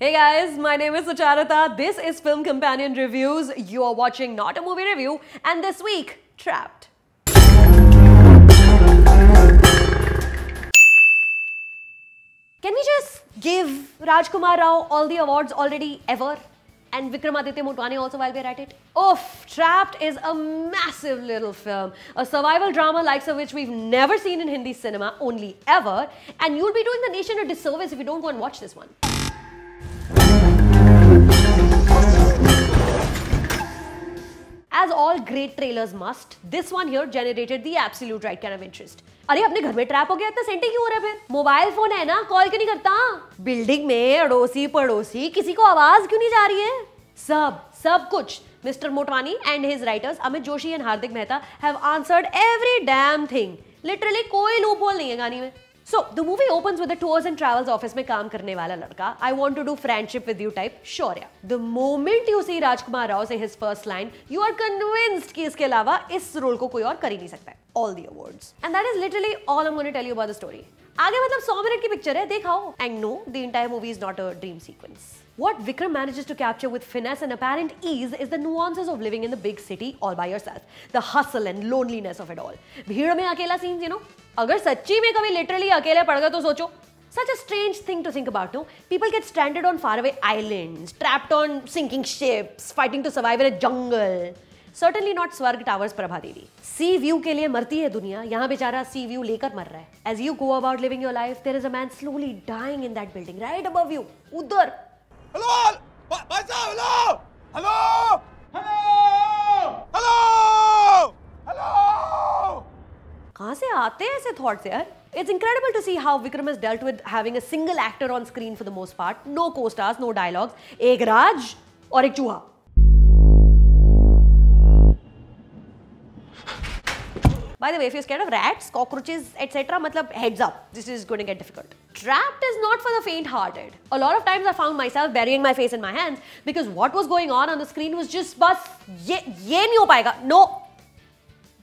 Hey guys, my name is Sucharita. This is Film Companion Reviews. You are watching Not a Movie Review, and this week, Trapped. Can we just give Rajkumar Rao all the awards already ever? And Vikramaditya Motwane also while we're at it? Oof! Trapped is a massive little film. A survival drama likes of which we've never seen in Hindi cinema, only ever. And you'll be doing the nation a disservice if you don't go and watch this one. As all great trailers must, this one here generated the absolute right kind of interest. अरे अपने घर में trap हो गया, इतना सेंटे क्यों हो रहा है फिर? मोबाइल फोन है ना, कॉल क्यों नहीं करता? बिल्डिंग में अड़ोसी पड़ोसी किसी को आवाज क्यों नहीं जा रही है? सब कुछ Mr. Motwani and his writers Amit Joshi and Hardik Mehta have answered every damn thing. Literally कोई loophole नहीं है कहानी में. So, the movie opens with the tours and travels office में काम करने वाला लड़का. I want to do friendship with you type Shaurya. The moment you see Rajkumar Rao say his first line, you are convinced कि इसके अलावा इस role को कोई और कर ही नहीं सकता है. All the awards. And that is literally all I'm going to tell you about the story. आगे मतलब 100 मिनट की पिक्चर है, देखाओ. And no, the entire movie is not a dream sequence. What Vikram manages to capture with finesse and apparent ease is the nuances of living in the big city all by yourself. The hustle and loneliness of it all. भीड़ में अकेला scenes, you know. अगर सच्ची में कभी literally अकेले पड़ गए तो सोचो. Such a strange thing to think about, no? People get stranded on faraway islands, trapped on sinking ships, fighting to survive in a jungle. Certainly not Swarg Towers Prabha Devi. Sea view के लिए मरती है दुनिया, यहाँ बेचारा sea view लेकर मर रहा है. As you go about living your life, there is a man slowly dying in that building right above you. उधर. Hello! भाई साहब, hello! Hello! Hello! Hello! Hello! कहाँ से आते हैं ऐसे thoughts यार? It's incredible to see how Vikram has dealt with having a single actor on screen for the most part, no co-stars, no dialogues, एक राज और एक चूहा. By the way, if you're scared of rats, cockroaches, etc., matlab heads up, this is going to get difficult. Trapped is not for the faint-hearted. A lot of times I found myself burying my face in my hands because what was going on the screen was just bas ye nahi ho payega. No.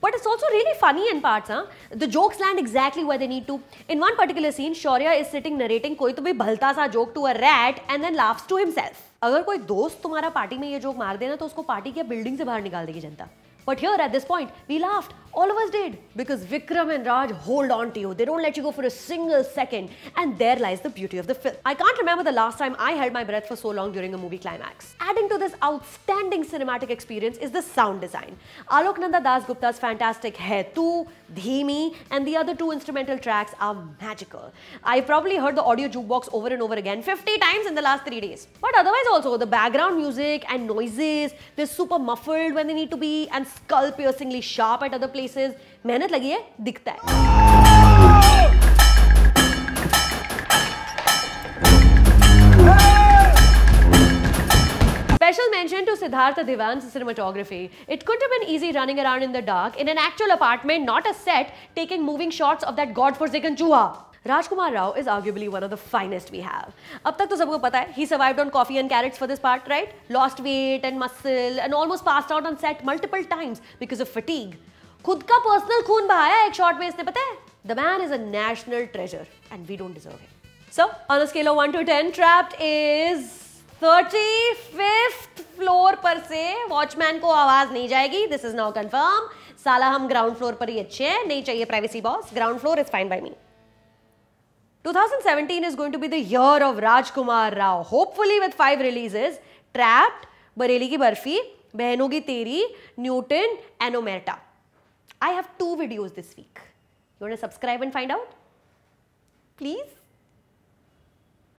But it's also really funny in parts, huh? The jokes land exactly where they need to. In one particular scene, Shaurya is sitting narrating कोई तो भी भलता सा joke to a rat and then laughs to himself. अगर कोई दोस्त तुम्हारा party में ये joke मार देना तो उसको पार्टी की बिल्डिंग से बाहर निकाल देगी जनता. But here at this point, we laughed. All of us did. Because Vikram and Raj hold on to you. They don't let you go for a single second. And there lies the beauty of the film. I can't remember the last time I held my breath for so long during a movie climax. Adding to this outstanding cinematic experience is the sound design. Alok Nanda Das Gupta's fantastic Hai Tu, Dheemi, and the other two instrumental tracks are magical. I've probably heard the audio jukebox over and over again 50 times in the last 3 days. But otherwise also, the background music and noises, they're super muffled when they need to be and skull-piercingly sharp at other places. मेहनत लगी है, दिखता है. Special mention to Siddhartha Divan's cinematography. It couldn't have been easy running around in the dark in an actual apartment, not a set, taking moving shots of that godforsaken chooha. Rajkumar Rao is arguably one of the finest we have. अब तक तो सबको पता है, he survived on coffee and carrots for this part, right? Lost weight and muscle and almost passed out on set multiple times because of fatigue. खुद का personal खून बहाया एक शॉट में इसने, पता है? The man is a national treasure and we don't deserve him. So, on a scale of 1 to 10, Trapped is 35th floor पर से वॉचमैन को आवाज नहीं जाएगी. This is now confirmed. साला हम ग्राउंड फ्लोर पर ही अच्छे हैं, नहीं चाहिए privacy boss. Ground floor is fine by me. 2017 is going to be the year of Rajkumar Rao, hopefully with 5 releases. Trapped, Bareli Ki Barfi, Behenon Ki Teri, Newton and Omerta. I have 2 videos this week. You want to subscribe and find out? Please?